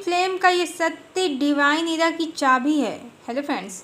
Flame का ये सत्य डिवाइन इरा की चाबी है। हेलो फ्रेंड्स,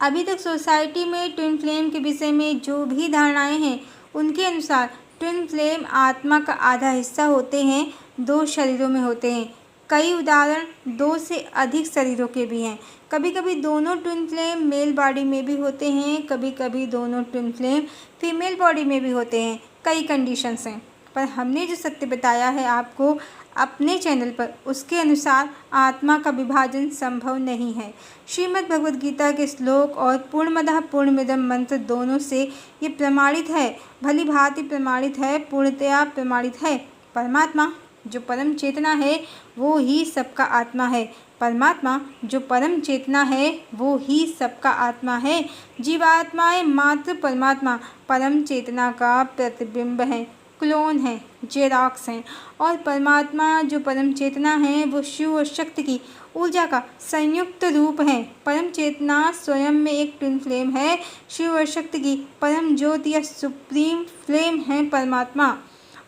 अभी तक सोसाइटी में ट्विन फ्लेम के विषय में जो भी धारणाएं हैं, उनके अनुसार ट्विन फ्लेम आत्मा का आधा हिस्सा होते हैं, 2 शरीरों में होते हैं। कई उदाहरण 2 से अधिक शरीरों के भी हैं। कभी कभी दोनों ट्विन फ्लेम मेल बॉडी में भी होते हैं, कभी कभी दोनों ट्विन फ्लेम फीमेल बॉडी में भी होते हैं। कई कंडीशंस हैं, पर हमने जो सत्य बताया है आपको अपने चैनल पर, उसके अनुसार आत्मा का विभाजन संभव नहीं है। श्रीमद् भगवद गीता के श्लोक और पूर्णमदः पूर्णमिदं मंत्र दोनों से ये प्रमाणित है, भली भांति प्रमाणित है, पूर्णतया प्रमाणित है। परमात्मा जो परम चेतना है वो ही सबका आत्मा है। परमात्मा जो परम चेतना है वो ही सबका आत्मा है। जीवात्माएं मात्र परमात्मा परम चेतना का प्रतिबिंब है, क्लोन है, जेरॉक्स हैं। और परमात्मा जो परम चेतना है वो शिव और शक्ति की ऊर्जा का संयुक्त रूप है। परम चेतना स्वयं में एक ट्विन फ्लेम है। शिव और शक्ति की परम ज्योति या सुप्रीम फ्लेम है परमात्मा,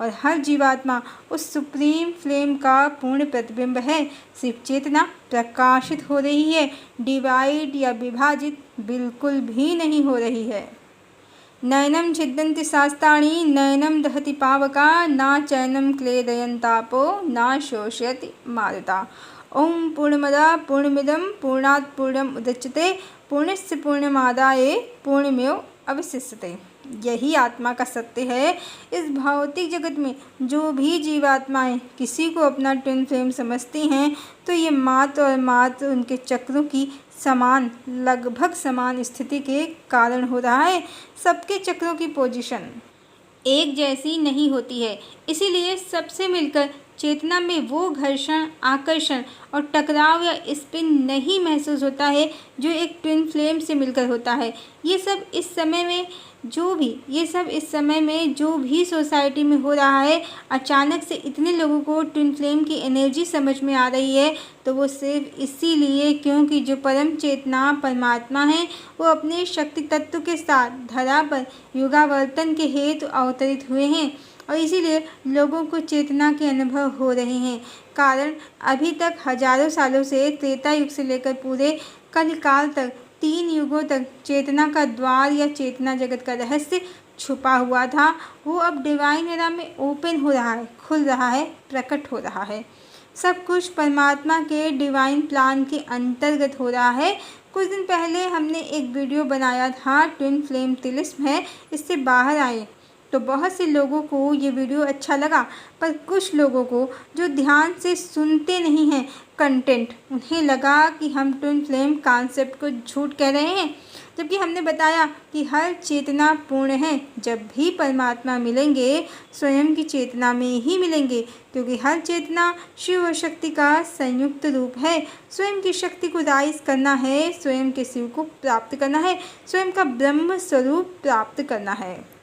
और हर जीवात्मा उस सुप्रीम फ्लेम का पूर्ण प्रतिबिंब है। सिर्फ चेतना प्रकाशित हो रही है, डिवाइड या विभाजित बिल्कुल भी नहीं हो रही है। नयनम छिद्यन्ति शास्त्राणि नयनम दहति पावका ना चैनम क्लेदयन्तापो ना शोषयति मारुता। ओम पूर्णमदः पूर्णमिदं पूर्णात् पूर्णम् उदच्यते पूर्णस्य पूर्णमादाय पूर्णमेव अवशिष्यते। यही आत्मा का सत्य है। इस भौतिक जगत में जो भी जीवात्माएं किसी को अपना ट्विन फ्लेम समझती हैं, तो ये मात्र और मात्र उनके चक्रों की समान, लगभग समान स्थिति के कारण हो रहा है। सबके चक्रों की पोजीशन एक जैसी नहीं होती है, इसीलिए सबसे मिलकर चेतना में वो घर्षण, आकर्षण और टकराव या स्पिन नहीं महसूस होता है जो एक ट्विन फ्लेम से मिलकर होता है। ये सब इस समय में जो भी सोसाइटी में हो रहा है, अचानक से इतने लोगों को ट्विन फ्लेम की एनर्जी समझ में आ रही है, तो वो सिर्फ इसीलिए क्योंकि जो परम चेतना परमात्मा है वो अपने शक्ति तत्व के साथ धरा पर युगावर्तन के हेतु अवतरित हुए हैं, और इसीलिए लोगों को चेतना के अनुभव हो रहे हैं। कारण अभी तक हजारों सालों से, त्रेता युग से लेकर पूरे कलिकाल तक, 3 युगों तक चेतना का द्वार या चेतना जगत का रहस्य छुपा हुआ था, वो अब डिवाइन एरा में ओपन हो रहा है, खुल रहा है, प्रकट हो रहा है। सब कुछ परमात्मा के डिवाइन प्लान के अंतर्गत हो रहा है। कुछ दिन पहले हमने एक वीडियो बनाया था, ट्विन फ्लेम तिलिस्म है, इससे बाहर आए, तो बहुत से लोगों को ये वीडियो अच्छा लगा, पर कुछ लोगों को जो ध्यान से सुनते नहीं हैं कंटेंट, उन्हें लगा कि हम ट्विन फ्लेम कॉन्सेप्ट को झूठ कह रहे हैं, जबकि हमने बताया कि हर चेतना पूर्ण है। जब भी परमात्मा मिलेंगे स्वयं की चेतना में ही मिलेंगे, क्योंकि हर चेतना शिव और शक्ति का संयुक्त रूप है। स्वयं की शक्ति को राइज करना है, स्वयं के शिव को प्राप्त करना है, स्वयं का ब्रह्म स्वरूप प्राप्त करना है।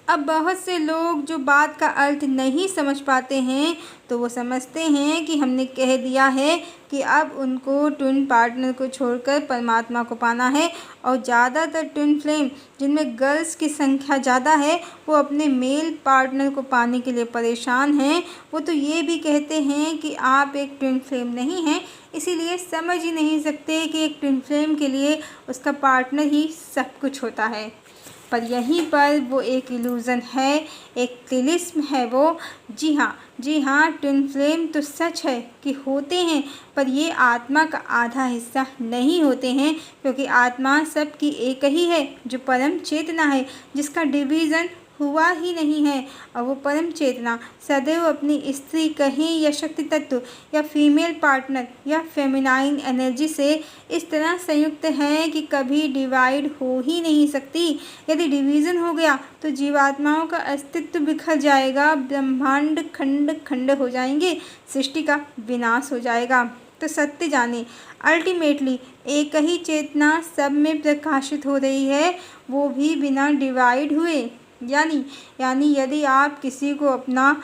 अब बहुत से लोग जो बात का अर्थ नहीं समझ पाते हैं, तो वो समझते हैं कि हमने कह दिया है कि अब उनको ट्विन पार्टनर को छोड़कर परमात्मा को पाना है, और ज़्यादातर ट्विन फ्लेम जिनमें गर्ल्स की संख्या ज़्यादा है वो अपने मेल पार्टनर को पाने के लिए परेशान हैं। वो तो ये भी कहते हैं कि आप एक ट्विन फ्लेम नहीं हैं, इसीलिए समझ ही नहीं सकते कि एक ट्विन फ्लेम के लिए उसका पार्टनर ही सब कुछ होता है। पर यहीं पर वो एक इल्यूज़न है, एक तिलिस्म है वो। जी हाँ, ट्विन फ्लेम तो सच है कि होते हैं, पर ये आत्मा का आधा हिस्सा नहीं होते हैं, क्योंकि आत्मा सबकी एक ही है, जो परम चेतना है, जिसका डिवीज़न हुआ ही नहीं है। और वो परम चेतना सदैव अपनी स्त्री कहें या शक्ति तत्व या फीमेल पार्टनर या फेमिनाइन एनर्जी से इस तरह संयुक्त है कि कभी डिवाइड हो ही नहीं सकती। यदि डिवीज़न हो गया तो जीवात्माओं का अस्तित्व बिखर जाएगा, ब्रह्मांड खंड खंड हो जाएंगे, सृष्टि का विनाश हो जाएगा। तो सत्य जाने, अल्टीमेटली एक ही चेतना सब में प्रकाशित हो रही है, वो भी बिना डिवाइड हुए। यानी यदि आप किसी को अपनी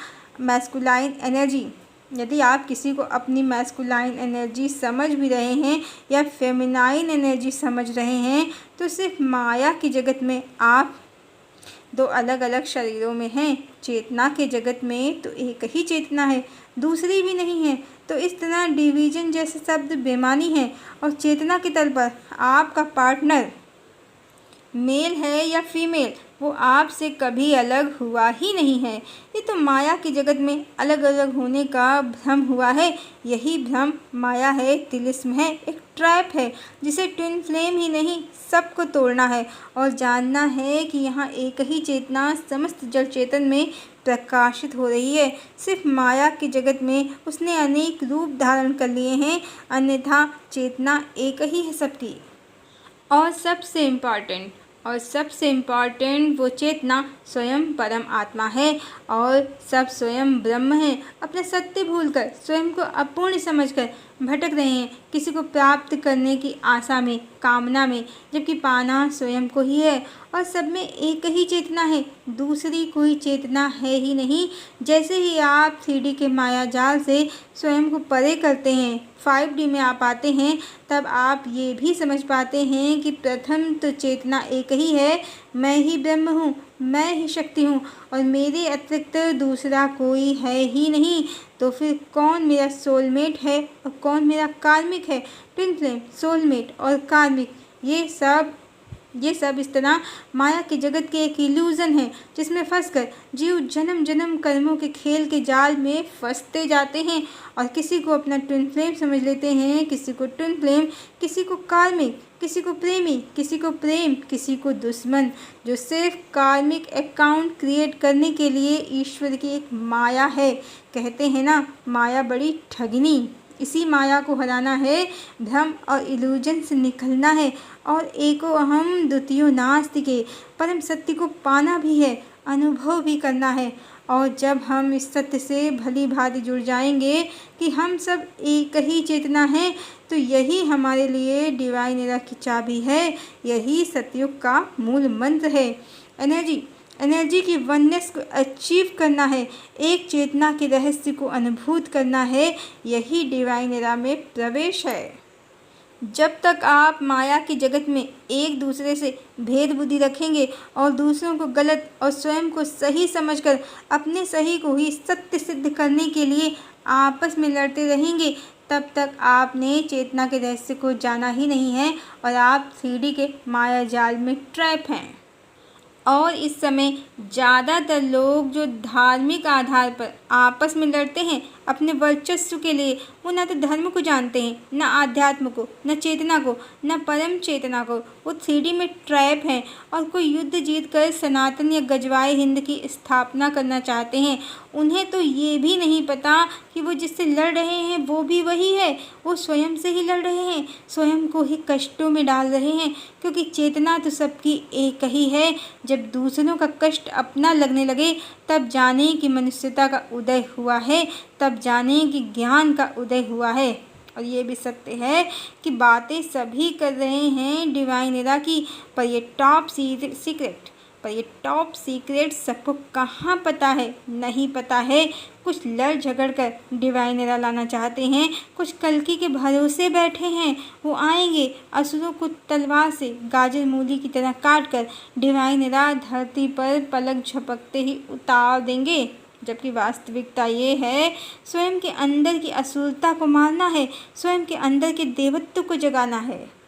मैस्कुलाइन एनर्जी समझ भी रहे हैं या फेमिनाइन एनर्जी समझ रहे हैं, तो सिर्फ माया की जगत में आप 2 अलग अलग शरीरों में हैं। चेतना के जगत में तो एक ही चेतना है, दूसरी भी नहीं है। तो इस तरह डिवीजन जैसे शब्द बेमानी है। और चेतना के तल पर आपका पार्टनर मेल है या फीमेल, वो आपसे कभी अलग हुआ ही नहीं है। ये तो माया के जगत में अलग अलग होने का भ्रम हुआ है। यही भ्रम माया है, तिलिस्म है, एक ट्रैप है जिसे ट्विन फ्लेम ही नहीं सबको तोड़ना है और जानना है कि यहाँ एक ही चेतना समस्त जल चेतन में प्रकाशित हो रही है। सिर्फ माया के जगत में उसने अनेक रूप धारण कर लिए हैं, अन्यथा चेतना एक ही है सबकी। और सबसे इम्पॉर्टेंट वो चेतना स्वयं परम आत्मा है और सब स्वयं ब्रह्म है। अपना सत्य भूलकर स्वयं को अपूर्ण समझकर भटक रहे हैं किसी को प्राप्त करने की आशा में, कामना में, जबकि पाना स्वयं को ही है। और सब में एक ही चेतना है, दूसरी कोई चेतना है ही नहीं। जैसे ही आप 3D के माया जाल से स्वयं को परे करते हैं, 5D में आप आते हैं, तब आप ये भी समझ पाते हैं कि प्रथम तो चेतना एक ही है, मैं ही ब्रह्म हूँ, मैं ही शक्ति हूँ और मेरे अतिरिक्त दूसरा कोई है ही नहीं। तो फिर कौन मेरा सोलमेट है और कौन मेरा कार्मिक है? ट्विन फ्लेम, सोलमेट और कार्मिक, ये सब इस तरह माया के जगत के एक इल्यूज़न है जिसमें फंसकर जीव जन्म जन्म कर्मों के खेल के जाल में फंसते जाते हैं और किसी को अपना ट्विन फ्लेम समझ लेते हैं, किसी को ट्विन फ्लेम, किसी को कार्मिक, किसी को प्रेमी, किसी को प्रेम, किसी को दुश्मन, जो सिर्फ कार्मिक अकाउंट क्रिएट करने के लिए ईश्वर की एक माया है। कहते हैं ना, माया बड़ी ठगिनी। इसी माया को हराना है, भ्रम और इल्यूजन से निकलना है और एको अहम द्वितीयो नास्ति के परम सत्य को पाना भी है, अनुभव भी करना है। और जब हम इस सत्य से भली भांति जुड़ जाएंगे कि हम सब एक ही चेतना है, तो यही हमारे लिए डिवाइन एरा की चाबी है, यही सतयुग का मूल मंत्र है। एनर्जी की वननेस को अचीव करना है, एक चेतना के रहस्य को अनुभूत करना है, यही डिवाइन एरा में प्रवेश है। जब तक आप माया के जगत में एक दूसरे से भेद बुद्धि रखेंगे और दूसरों को गलत और स्वयं को सही समझकर अपने सही को ही सत्य सिद्ध करने के लिए आपस में लड़ते रहेंगे, तब तक आपने चेतना के रहस्य को जाना ही नहीं है और आप 3D के माया जाल में ट्रैप हैं। और इस समय ज़्यादातर लोग जो धार्मिक आधार पर आपस में लड़ते हैं अपने वर्चस्व के लिए, वो न तो धर्म को जानते हैं, न आध्यात्म को, न चेतना को, न परम चेतना को। वो 3D में ट्रैप हैं और कोई युद्ध जीत कर सनातन या गजवाए हिंद की स्थापना करना चाहते हैं। उन्हें तो ये भी नहीं पता कि वो जिससे लड़ रहे हैं वो भी वही है, वो स्वयं से ही लड़ रहे हैं, स्वयं को ही कष्टों में डाल रहे हैं, क्योंकि चेतना तो सबकी एक ही है। जब दूसरों का कष्ट अपना लगने लगे तब जाने कि मनुष्यता का उदय हुआ है, तब जाने कि ज्ञान का उदय हुआ है। और ये भी सत्य है कि बातें सभी कर रहे हैं डिवाइन एरा की, पर ये टॉप सीक्रेट सबको कहाँ पता है? नहीं पता है। कुछ लड़ झगड़ कर डिवाइन एरा लाना चाहते हैं, कुछ कल्कि के भरोसे बैठे हैं, वो आएंगे असुरों को तलवार से गाजर मूली की तरह काट कर डिवाइन एरा धरती पर पलक झपकते ही उतार देंगे। जबकि वास्तविकता ये है, स्वयं के अंदर की असुरता को मारना है, स्वयं के अंदर के देवत्व को जगाना है,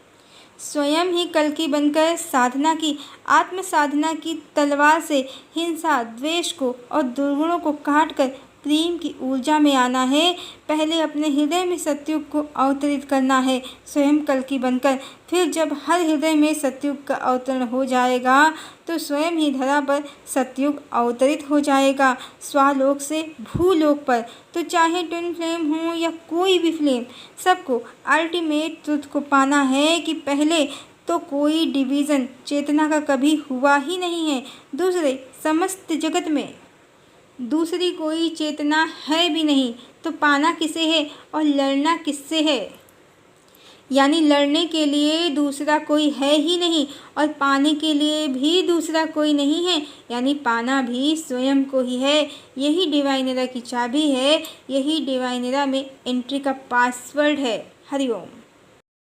स्वयं ही कल्कि बनकर साधना की, आत्म साधना की तलवार से हिंसा, द्वेष को और दुर्गुणों को काट कर प्रेम की ऊर्जा में आना है। पहले अपने हृदय में सतयुग को अवतरित करना है, स्वयं कल्कि बनकर। फिर जब हर हृदय में सतयुग का अवतरण हो जाएगा तो स्वयं ही धरा पर सतयुग अवतरित हो जाएगा, स्वालोक से भूलोक पर। तो चाहे ट्विन फ्लेम हो या कोई भी फ्लेम, सबको अल्टीमेट ट्रुथ को पाना है कि पहले तो कोई डिवीज़न चेतना का कभी हुआ ही नहीं है, दूसरे समस्त जगत में दूसरी कोई चेतना है भी नहीं, तो पाना किसे है और लड़ना किससे है? यानी लड़ने के लिए दूसरा कोई है ही नहीं और पाने के लिए भी दूसरा कोई नहीं है, यानी पाना भी स्वयं को ही है। यही डिवाइन एरा की चाबी है, यही डिवाइन एरा में एंट्री का पासवर्ड है। हरिओम।